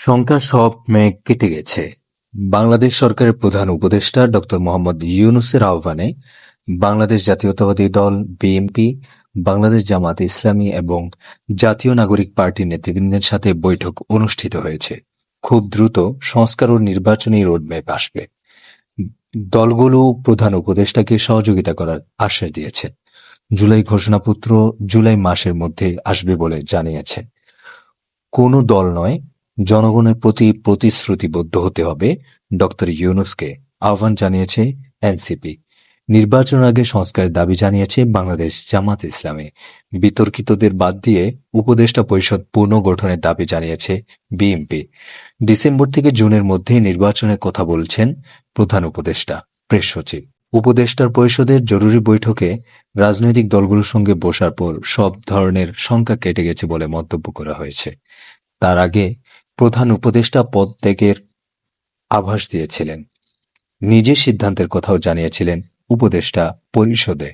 শঙ্কার সব মেঘ কেটে গেছে। বাংলাদেশ সরকারের প্রধান উপদেষ্টা ডক্টর মোহাম্মদ ইউনূসের আহ্বানে বাংলাদেশ জাতীয়তাবাদী দল বিএনপি, বাংলাদেশ জামাত ইসলামী এবং জাতীয় নাগরিক পার্টির নেতৃবৃন্দের সাথে বৈঠক অনুষ্ঠিত হয়েছে। খুব দ্রুত সংস্কার ও নির্বাচনী রোডম্যাপ আসবে। দলগুলো প্রধান উপদেষ্টাকে সহযোগিতা করার আশ্বাস দিয়েছে। জুলাই ঘোষণাপত্র জুলাই মাসের মধ্যে আসবে বলে জানিয়েছে। কোনো দল নয়, জনগণের প্রতি প্রতিশ্রুতিবদ্ধ হতে হবে ডক্টর ইউনূসকে আহ্বান জানিয়েছে এনসিপি। নির্বাচনের আগে সংস্কারের দাবি জানিয়েছে বাংলাদেশ জামাত ইসলামী। বিতর্কিতদের বাদ দিয়ে উপদেষ্টা পরিষদ পুনর্গঠনের দাবি জানিয়েছে বিএনপি। ডিসেম্বর থেকে জুনের মধ্যে নির্বাচনের কথা বলছেন প্রধান উপদেষ্টা, প্রেস সচিব। উপদেষ্টার পরিষদের জরুরি বৈঠকে রাজনৈতিক দলগুলোর সঙ্গে বসার পর সব ধরনের শঙ্কা কেটে গেছে বলে মন্তব্য করা হয়েছে। তার আগে প্রধান উপদেষ্টা পদ ত্যাগের আভাস দিয়েছিলেন। নিজের সিদ্ধান্তের কথাও জানিয়েছিলেন উপদেষ্টা পরিষদে।